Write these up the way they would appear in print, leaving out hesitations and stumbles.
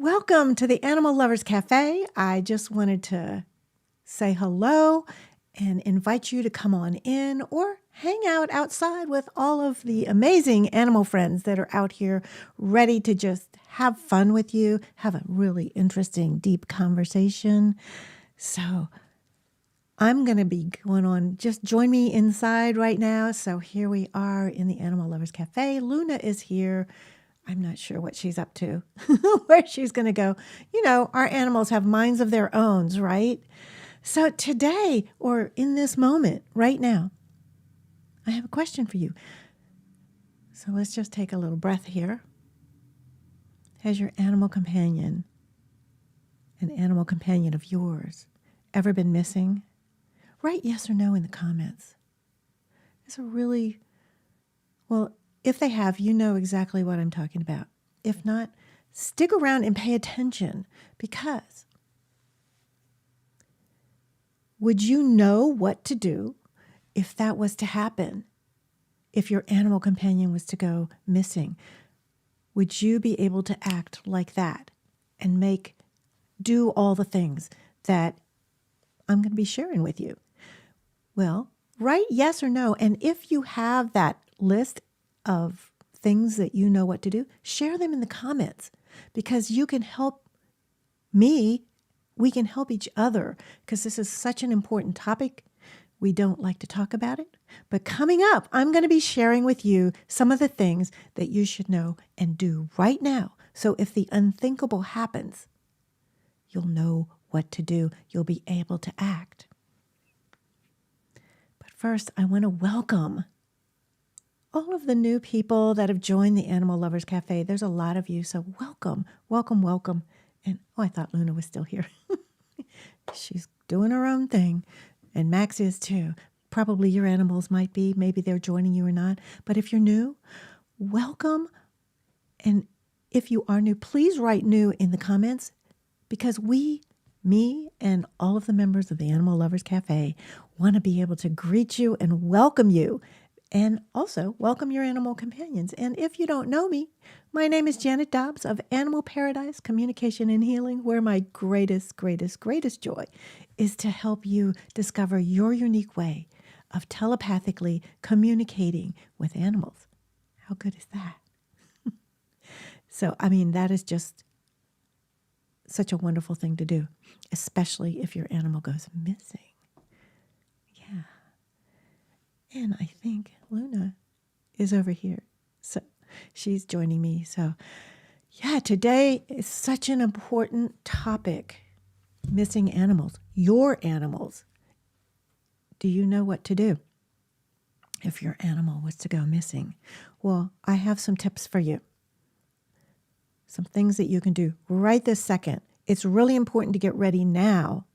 Welcome to the Animal Lovers Cafe. I just wanted to say hello and invite you to come on in or hang out outside with all of the amazing animal friends that are out here ready to just have fun with you, have a really interesting, deep conversation. So I'm going to be going on. Just join me inside right now. So here we are in the Animal Lovers Cafe. Luna is here. I'm not sure what she's up to, where she's going to go. You know, our animals have minds of their own, right? So today, or in this moment, right now, I have a question for you. So let's just take a little breath here. Has your animal companion, an animal companion of yours, ever been missing? Write yes or no in the comments. It's a really, well, if they have, you know exactly what I'm talking about. If not, stick around and pay attention, because would you know what to do if that was to happen? If your animal companion was to go missing, would you be able to act like that and do all the things that I'm going to be sharing with you? Well, write yes or no. And if you have that list of things that you know what to do, share them in the comments, because you can help me. We can help each other, because this is such an important topic. We don't like to talk about it. But coming up, I'm going to be sharing with you some of the things that you should know and do right now. So if the unthinkable happens, you'll know what to do. You'll be able to act. But first, I want to welcome all of the new people that have joined the Animal Lovers Cafe. There's a lot of you, so welcome, welcome, welcome. And I thought Luna was still here. She's doing her own thing, and Max is too. Probably your animals might be. Maybe they're joining you or not. But if you're new, welcome. And if you are new, please write new in the comments, because me and all of the members of the Animal Lovers Cafe want to be able to greet you and welcome you, and also welcome your animal companions. And if you don't know me, my name is Janet Dobbs of Animal Paradise Communication and Healing, where my greatest joy is to help you discover your unique way of telepathically communicating with animals. How good is that? So, I mean, that is just such a wonderful thing to do, especially if your animal goes missing. Yeah. And I think Luna is over here. So she's joining me. So yeah, today is such an important topic. Missing animals, your animals. Do you know what to do if your animal was to go missing? Well, I have some tips for you. Some things that you can do right this second. It's really important to get ready now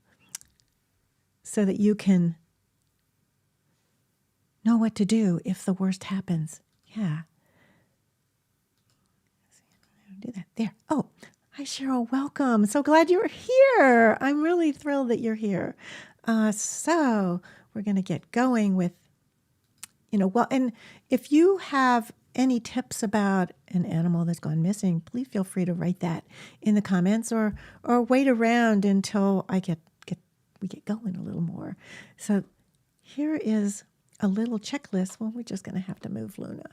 so that you can know what to do if the worst happens. Yeah. Do that. There. Oh, hi, Cheryl. Welcome. So glad you're here. I'm really thrilled that you're here. So we're going to get going with, well, and if you have any tips about an animal that's gone missing, please feel free to write that in the comments, or wait around until we get going a little more. So here is a little checklist. Well, we're just going to have to move Luna.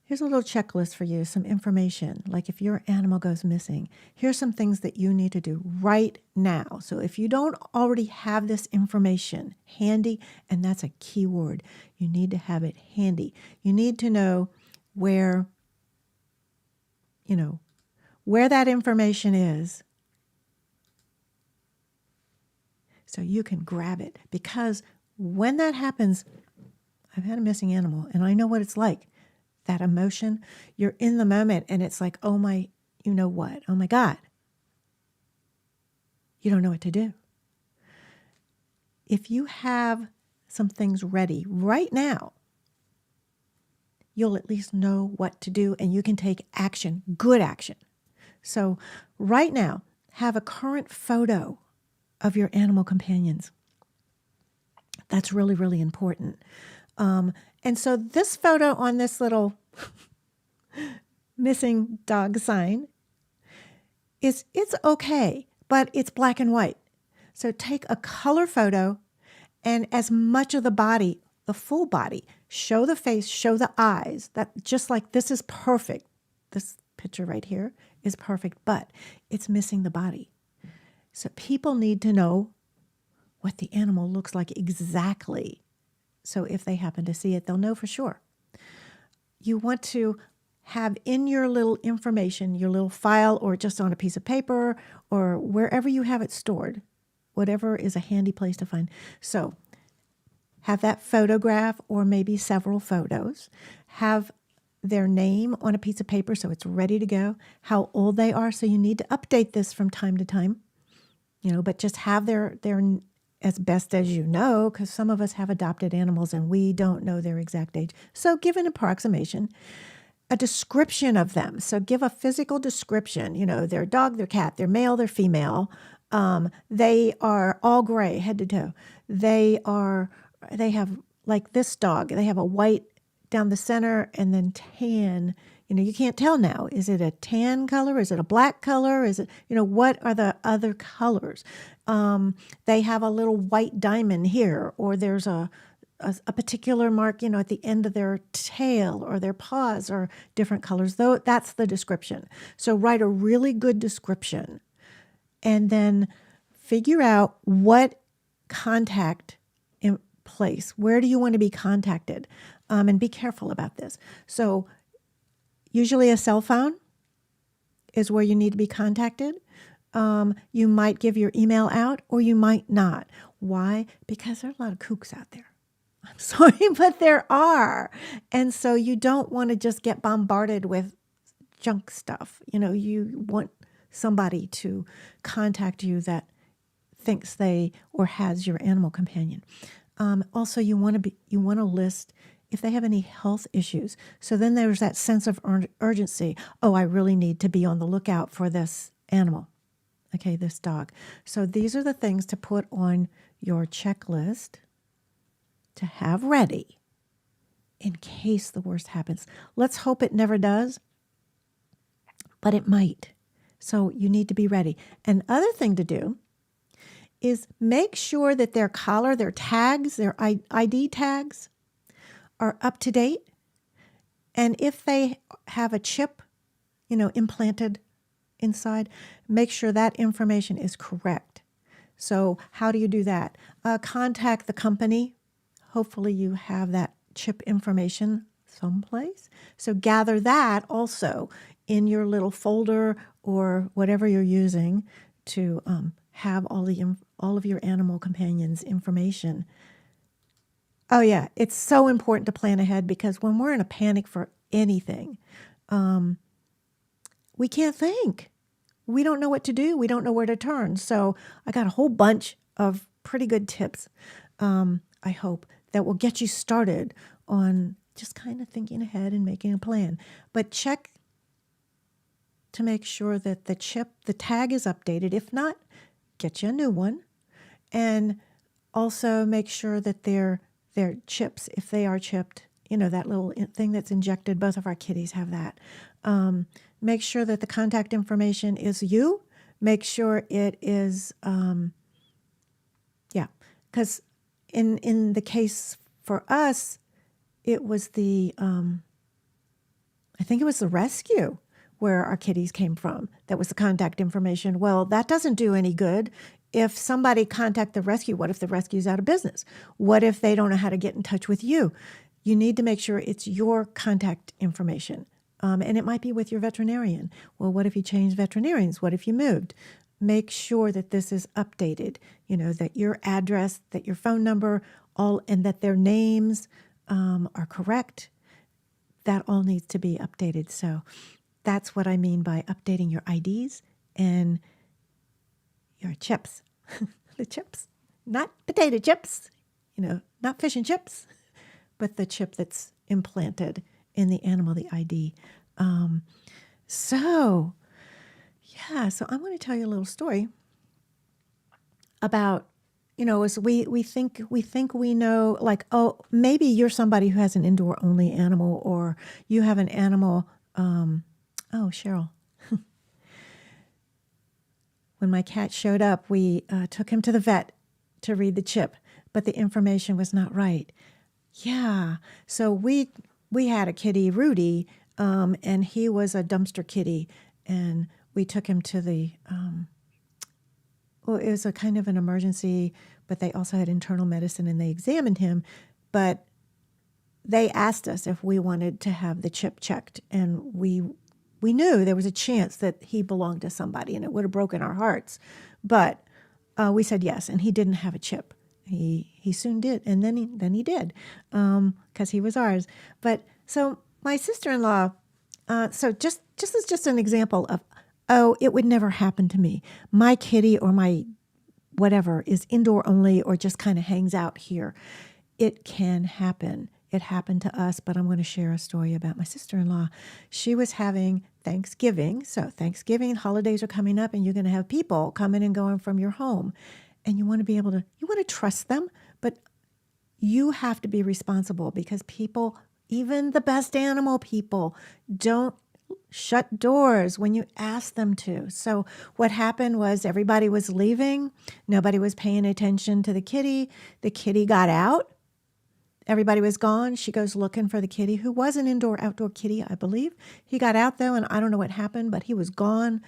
Here's a little checklist for you, some information. Like if your animal goes missing, here's some things that you need to do right now. So if you don't already have this information handy, and that's a key word, you need to have it handy. You need to know where that information is, so you can grab it. Because when that happens, I've had a missing animal and I know what it's like. That emotion, you're in the moment and it's like, oh my, you know what? Oh my God. You don't know what to do. If you have some things ready right now, you'll at least know what to do, and you can take action, good action. So right now, have a current photo of your animal companions. That's really, really important. And so this photo on this little missing dog sign it's okay, but it's black and white. So take a color photo and as much of the body, the full body, show the face, show the eyes. That just like this is perfect. This picture right here is perfect, but it's missing the body. So people need to know what the animal looks like exactly. So if they happen to see it, they'll know for sure. You want to have in your little information, your little file, or just on a piece of paper, or wherever you have it stored, whatever is a handy place to find. So have that photograph or maybe several photos. Have their name on a piece of paper so it's ready to go, how old they are. So you need to update this from time to time, but just have their as best as you know, because some of us have adopted animals and we don't know their exact age. So give an approximation, a description of them. So give a physical description, their dog, their cat, their male, their female. They are all gray head to toe. They have like this dog, they have a white down the center and then tan. You can't tell now. Is it a tan color? Is it a black color? Is it, what are the other colors? They have a little white diamond here, or there's a particular mark, at the end of their tail or their paws are different colors. Though that's the description. So write a really good description and then figure out what contact in place. Where do you want to be contacted? And be careful about this. So usually a cell phone is where you need to be contacted. You might give your email out or you might not. Why? Because there are a lot of kooks out there. I'm sorry, but there are. And so you don't want to just get bombarded with junk stuff. You want somebody to contact you that thinks they or has your animal companion. Also, you want to list if they have any health issues. So then there's that sense of urgency. Oh, I really need to be on the lookout for this animal. Okay, this dog. So these are the things to put on your checklist to have ready in case the worst happens. Let's hope it never does, but it might. So you need to be ready. And other thing to do is make sure that their collar, their tags, their ID tags are up to date. And if they have a chip, implanted inside, make sure that information is correct. So how do you do that? Contact the company. Hopefully you have that chip information someplace. So gather that also in your little folder or whatever you're using to have all of your animal companions' information. Oh yeah, it's so important to plan ahead because when we're in a panic for anything, we can't think. We don't know what to do. We don't know where to turn. So I got a whole bunch of pretty good tips, I hope, that will get you started on just kind of thinking ahead and making a plan. But check to make sure that the tag is updated. If not, get you a new one. And also make sure that their chips, if they are chipped, that little thing that's injected, both of our kitties have that. Make sure that the contact information is you. Make sure it is, because in the case for us, it was I think it was the rescue where our kitties came from. That was the contact information. Well, that doesn't do any good. If somebody contact the rescue, what if the rescue's out of business? What if they don't know how to get in touch with you? You need to make sure it's your contact information. And it might be with your veterinarian. Well, what if you changed veterinarians? What if you moved? Make sure that this is updated, that your address, that your phone number, and that their names are correct. That all needs to be updated. So that's what I mean by updating your IDs and your chips. The chips, not potato chips, not fish and chips, but the chip that's implanted in the animal, the ID. So I'm going to tell you a little story about, as we think we know, like, oh, maybe you're somebody who has an indoor only animal, or you have an animal. Oh, Cheryl. when my cat showed up, we took him to the vet to read the chip, but the information was not right. Yeah. So we had a kitty, Rudy, and he was a dumpster kitty, and we took him to the well, it was a kind of an emergency, but they also had internal medicine and they examined him, but they asked us if we wanted to have the chip checked, and we knew there was a chance that he belonged to somebody, and it would have broken our hearts, but we said yes, and he didn't have a chip. He soon did, and then he did, because he was ours. But so my sister-in-law, so just as just an example of, oh, it would never happen to me. My kitty or my whatever is indoor only or just kind of hangs out here. It can happen. It happened to us, but I'm going to share a story about my sister-in-law. She was having Thanksgiving. So Thanksgiving, holidays are coming up, and you're going to have people coming and going from your home. And you want to be able to, you want to trust them, but you have to be responsible, because people, even the best animal people, don't shut doors when you ask them to. So what happened was everybody was leaving. Nobody was paying attention to the kitty. The kitty got out. Everybody was gone. She goes looking for the kitty, who was an indoor-outdoor kitty, I believe. He got out, though, and I don't know what happened, but he was gone.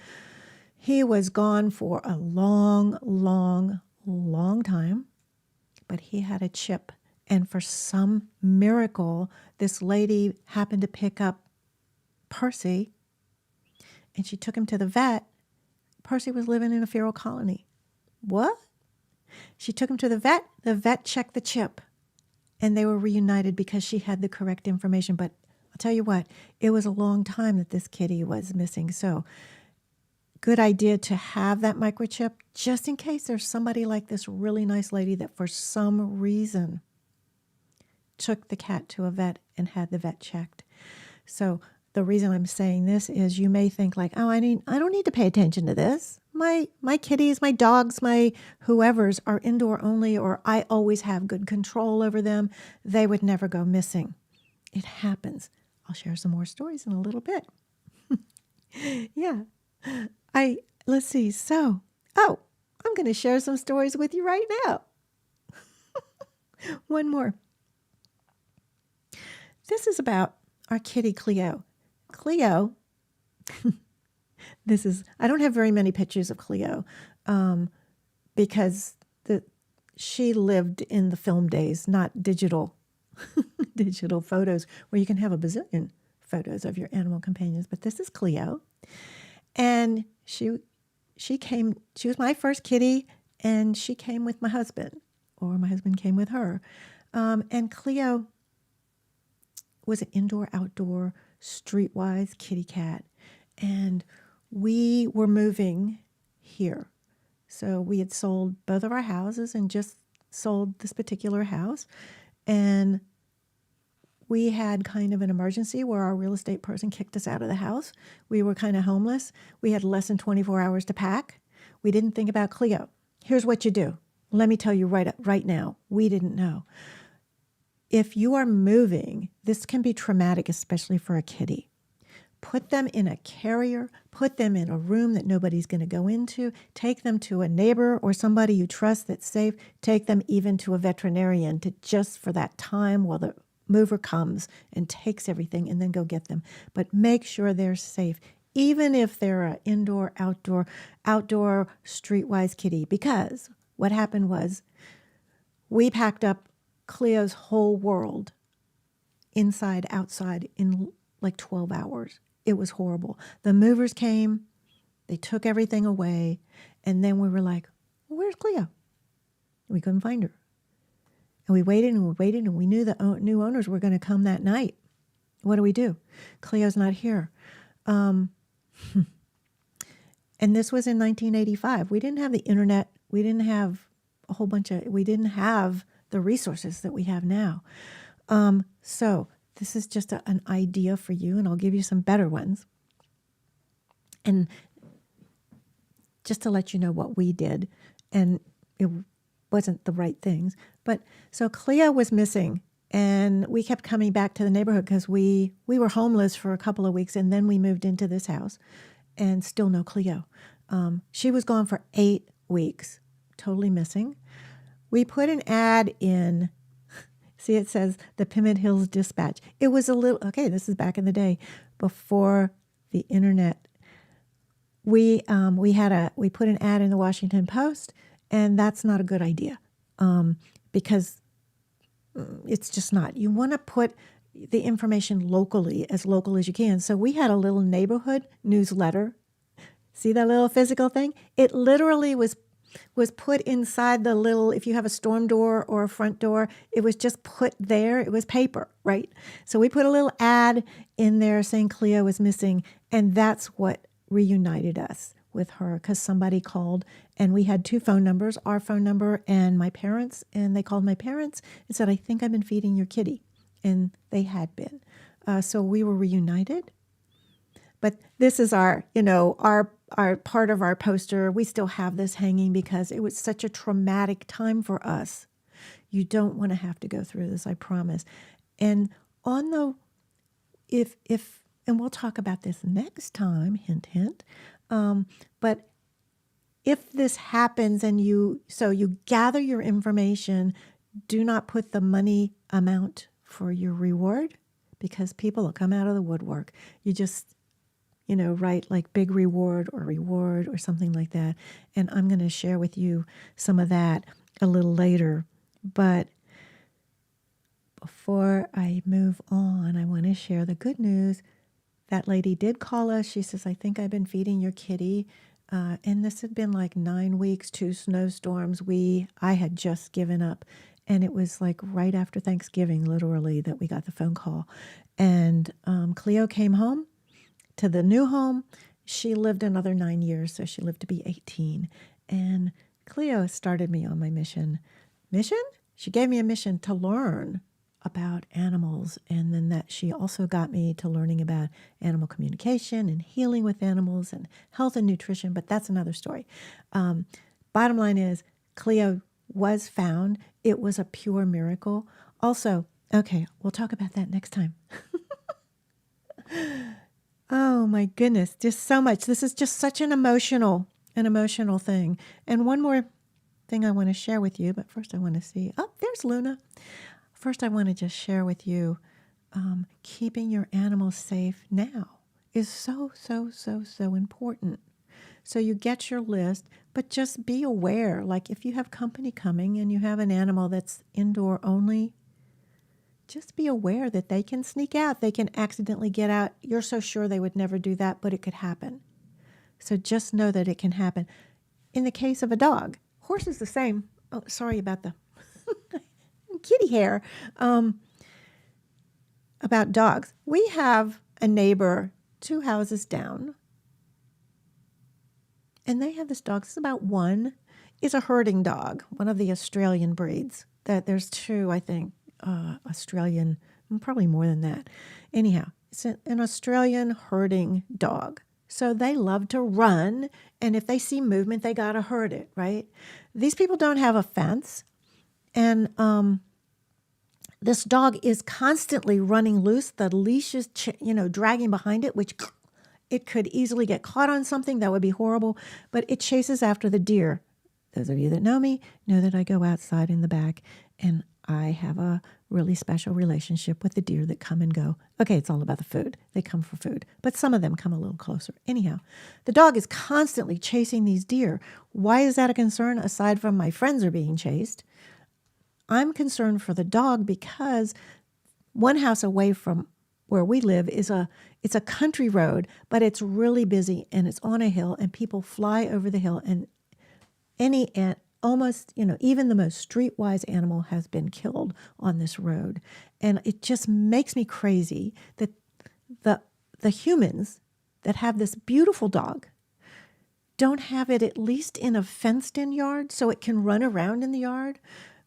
He was gone for a long, long, long time, but he had a chip. And for some miracle, this lady happened to pick up Percy, and she took him to the vet. Percy was living in a feral colony. What? She took him to the vet checked the chip, and they were reunited because she had the correct information. But I'll tell you what, it was a long time that this kitty was missing. So good idea to have that microchip just in case there's somebody like this really nice lady that for some reason took the cat to a vet and had the vet checked. So the reason I'm saying this is you may think like, oh, I don't need to pay attention to this. My kitties, my dogs, my whoever's are indoor only, or I always have good control over them. They would never go missing. It happens. I'll share some more stories in a little bit. Yeah. Let's see. So, I'm going to share some stories with you right now. One more. This is about our kitty Cleo. Cleo, I don't have very many pictures of Cleo because she lived in the film days, not digital photos where you can have a bazillion photos of your animal companions. But this is Cleo. And she was my first kitty, and she came with my husband, or my husband came with her. And Cleo was an indoor-outdoor, streetwise kitty cat. And we were moving here. So we had sold both of our houses and just sold this particular house. And we had kind of an emergency where our real estate person kicked us out of the house. We were kind of homeless. We had less than 24 hours to pack. We didn't think about Cleo. Here's what you do. Let me tell you right now. We didn't know. If you are moving, this can be traumatic, especially for a kitty. Put them in a carrier, put them in a room that nobody's going to go into, take them to a neighbor or somebody you trust that's safe, take them even to a veterinarian just for that time while the mover comes and takes everything, and then go get them. But make sure they're safe, even if they're an indoor, outdoor, streetwise kitty. Because what happened was we packed up Cleo's whole world, inside, outside, in like 12 hours. It was horrible. The movers came, they took everything away, and then we were like, well, where's Cleo? We couldn't find her. And we waited and we waited, and we knew the new owners were going to come that night. What do? Cleo's not here. And this was in 1985. We didn't have the internet. We didn't have we didn't have the resources that we have now. So this is just an idea for you, and I'll give you some better ones. And just to let you know what we did, and it wasn't the right things. But so Cleo was missing, and we kept coming back to the neighborhood because we were homeless for a couple of weeks, and then we moved into this house. and still no Cleo. She was gone for 8 weeks, totally missing. We put an ad in. See, it says the Pimment Hills Dispatch. It was a little, okay, this is back in the day before the internet. We put an ad in the Washington Post, and that's not a good idea, because it's just not. You want to put the information locally, as local as you can. So we had a little neighborhood newsletter. See that little physical thing? It literally was put inside the little, if you have a storm door or a front door, it was just put there. It was paper, right? So we put a little ad in there saying Cleo was missing, and that's what reunited us with her, because somebody called, and we had 2 phone numbers, our phone number and my parents, and they called my parents and said, I think I've been feeding your kitty. And they had been. So we were reunited. But this is our part of our poster. We still have this hanging because it was such a traumatic time for us. You don't want to have to go through this, I promise. And on the, and we'll talk about this next time, hint, hint. But if this happens and you gather your information, do not put the money amount for your reward, because people will come out of the woodwork. You just, write like big reward or something like that. And I'm going to share with you some of that a little later. But before I move on, I want to share the good news. That lady did call us. She says, I think I've been feeding your kitty. And this had been like 9 weeks, 2 snowstorms. I had just given up. And it was like right after Thanksgiving, literally, that we got the phone call. And Cleo came home to the new home. She lived another 9 years, so she lived to be 18. And Cleo started me on my mission. Mission? She gave me a mission to learn about animals. And then that she also got me to learning about animal communication and healing with animals and health and nutrition. But that's another story. Bottom line is, Cleo was found. It was a pure miracle. Also, okay, we'll talk about that next time. Oh my goodness, just so much. This is just such an emotional thing. And one more thing I want to share with you, but first I want to see, there's Luna. First I want to just share with you, keeping your animals safe now is so, so, so, so important. So you get your list, but just be aware, like if you have company coming and you have an animal that's indoor only, just be aware that they can sneak out. They can accidentally get out. You're so sure they would never do that, but it could happen. So just know that it can happen. In the case of a dog, horse is the same. Oh, sorry about the kitty hair. About dogs, we have a neighbor 2 houses down, and they have this dog. This is about 1. It's a herding dog, one of the Australian breeds. That there's 2, I think, Australian, probably more than that. Anyhow, it's an Australian herding dog. So they love to run, and if they see movement, they got to herd it, right? These people don't have a fence, and this dog is constantly running loose. The leash is, dragging behind it, which it could easily get caught on something. That would be horrible, but it chases after the deer. Those of you that know me know that I go outside in the back, and I have a really special relationship with the deer that come and go. Okay, it's all about the food. They come for food, but some of them come a little closer. Anyhow, the dog is constantly chasing these deer. Why is that a concern? Aside from my friends are being chased, I'm concerned for the dog because 1 house away from where we live it's a country road, but it's really busy and it's on a hill, and people fly over the hill, and almost, even the most streetwise animal has been killed on this road. And it just makes me crazy that the humans that have this beautiful dog don't have it at least in a fenced-in yard so it can run around in the yard.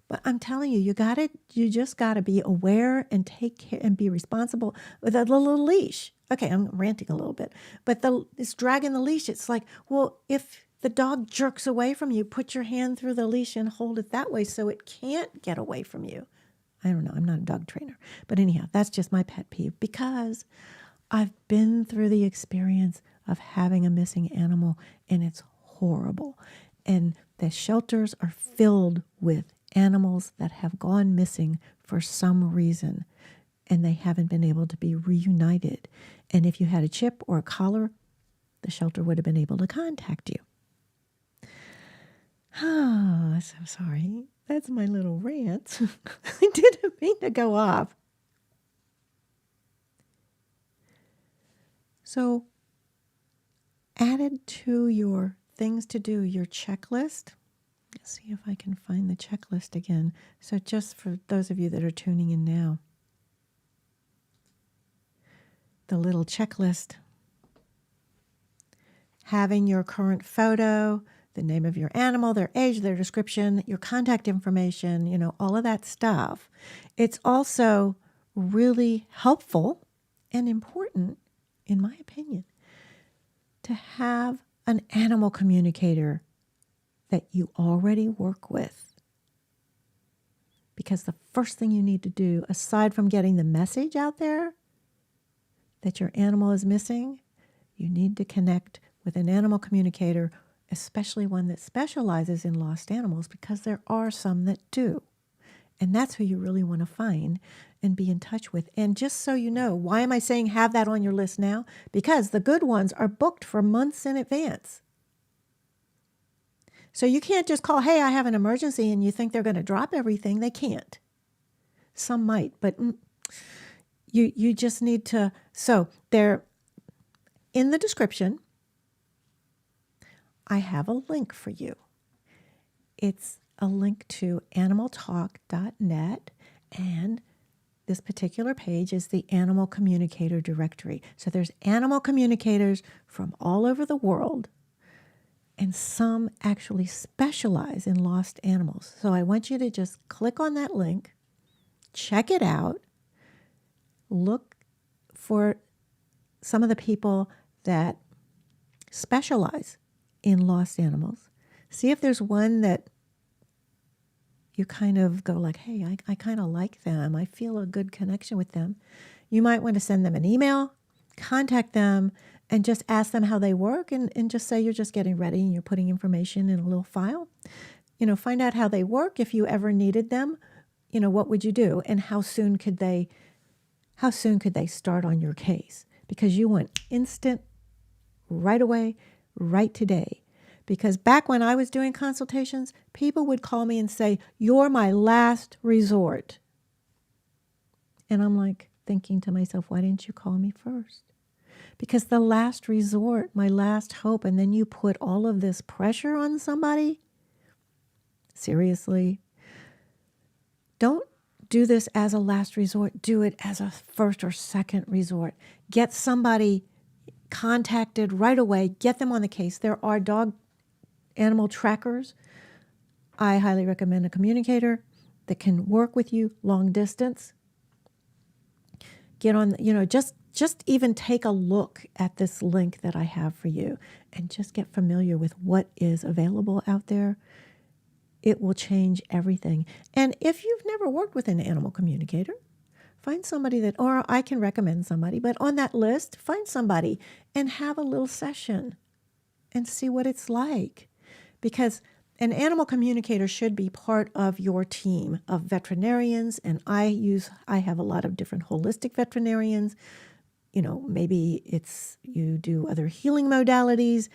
But I'm telling you, you just got to be aware and take care and be responsible with a little leash. Okay, I'm ranting a little bit, but it's dragging the leash. It's like, well, if the dog jerks away from you, put your hand through the leash and hold it that way so it can't get away from you. I don't know. I'm not a dog trainer. But anyhow, that's just my pet peeve, because I've been through the experience of having a missing animal, and it's horrible. And the shelters are filled with animals that have gone missing for some reason, and they haven't been able to be reunited. And if you had a chip or a collar, the shelter would have been able to contact you. Oh, so sorry. That's my little rant. I didn't mean to go off. So, added to your things to do, your checklist. Let's see if I can find the checklist again. So just for those of you that are tuning in now, the little checklist, having your current photo, the name of your animal, their age, their description, your contact information, all of that stuff. It's also really helpful and important, in my opinion, to have an animal communicator that you already work with. Because the first thing you need to do, aside from getting the message out there that your animal is missing, you need to connect with an animal communicator, especially one that specializes in lost animals, because there are some that do. And that's who you really want to find and be in touch with. And just so you know, why am I saying have that on your list now? Because the good ones are booked for months in advance. So you can't just call, hey, I have an emergency, and you think they're going to drop everything. They can't. Some might, but you just need to. So they're in the description. I have a link for you. It's a link to animaltalk.net, and this particular page is the Animal Communicator Directory. So there's animal communicators from all over the world, and some actually specialize in lost animals. So I want you to just click on that link, check it out, look for some of the people that specialize in lost animals. See if there's one that you kind of go like, hey, I kind of like them. I feel a good connection with them. You might want to send them an email, contact them, and just ask them how they work, and just say you're just getting ready and you're putting information in a little file. Find out how they work. If you ever needed them, what would you do? And how soon could they start on your case? Because you want instant, right away, right today. Because back when I was doing consultations, people would call me and say, you're my last resort. And I'm like thinking to myself, why didn't you call me first? Because the last resort, my last hope, and then you put all of this pressure on somebody? Seriously? Don't do this as a last resort. Do it as a first or second resort. Get somebody contacted right away. Get them on the case. There are dog animal trackers. I highly recommend a communicator that can work with you long distance. Get on, just even take a look at this link that I have for you and just get familiar with what is available out there. It will change everything. And if you've never worked with an animal communicator, find somebody or I can recommend somebody, but on that list, find somebody and have a little session and see what it's like. Because an animal communicator should be part of your team of veterinarians, and I have a lot of different holistic veterinarians. Maybe you do other healing modalities.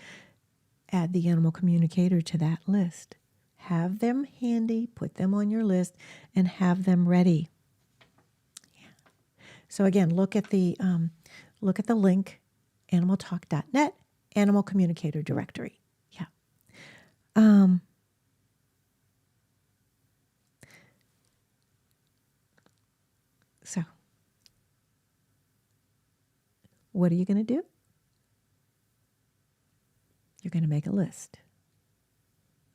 Add the animal communicator to that list. Have them handy, put them on your list, and have them ready. Yeah. So again, look at the link, animaltalk.net, Animal Communicator Directory. Yeah. So, what are you going to do? You're going to make a list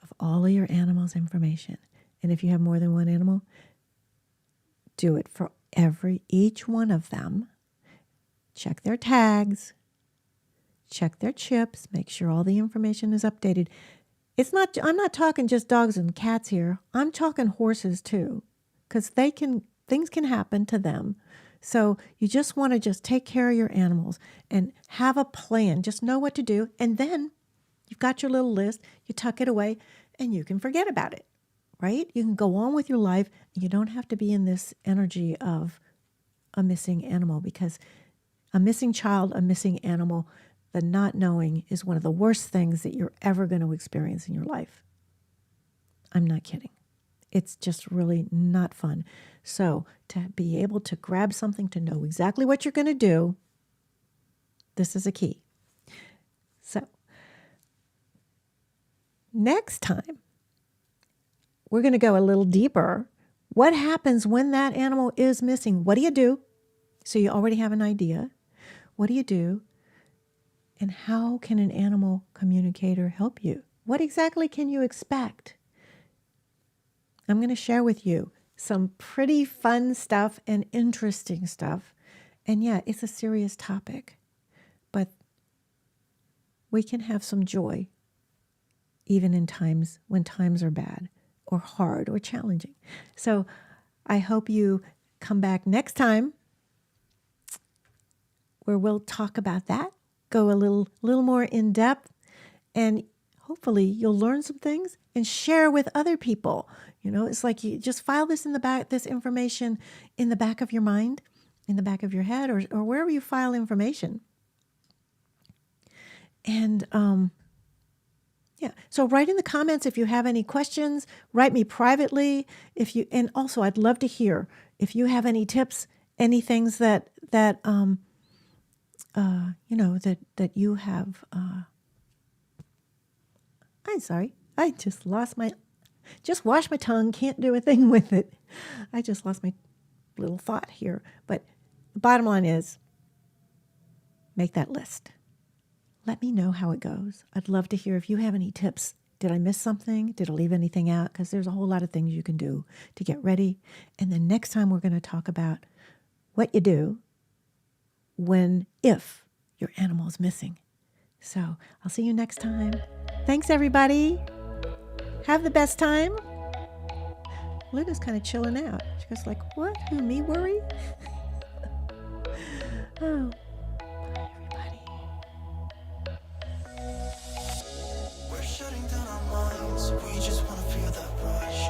of all of your animals' information. And if you have more than one animal, do it for each one of them. Check their tags, check their chips, make sure all the information is updated. I'm not talking just dogs and cats here. I'm talking horses too, because things can happen to them. So you just want to just take care of your animals and have a plan. Just know what to do. And then you've got your little list, you tuck it away, and you can forget about it, right? You can go on with your life. You don't have to be in this energy of a missing animal, because a missing child, a missing animal, the not knowing is one of the worst things that you're ever going to experience in your life. I'm not kidding. It's just really not fun. So to be able to grab something, to know exactly what you're going to do, this is a key. So next time, we're going to go a little deeper. What happens when that animal is missing? What do you do? So you already have an idea. What do you do? And how can an animal communicator help you? What exactly can you expect? I'm going to share with you some pretty fun stuff and interesting stuff. And yeah, it's a serious topic, but we can have some joy even in times when times are bad or hard or challenging. So I hope you come back next time where we'll talk about that, go a little more in depth, and hopefully you'll learn some things and share with other people. You know, it's like you just file this in the back, this information in the back of your mind, in the back of your head, or wherever you file information. And yeah, so write in the comments if you have any questions. Write me privately and also I'd love to hear if you have any tips, any things that you have. I'm sorry, I just washed my tongue, can't do a thing with it. I just lost my little thought here. But the bottom line is, make that list. Let me know how it goes. I'd love to hear if you have any tips. Did I miss something? Did I leave anything out? Because there's a whole lot of things you can do to get ready. And then next time we're going to talk about what you do if your animal is missing. So I'll see you next time. Thanks, everybody. Have the best time. Luna's kind of chilling out. She goes like, what? Who, me worry? Oh, bye, everybody. We're shutting down our minds. We just want to feel that rush.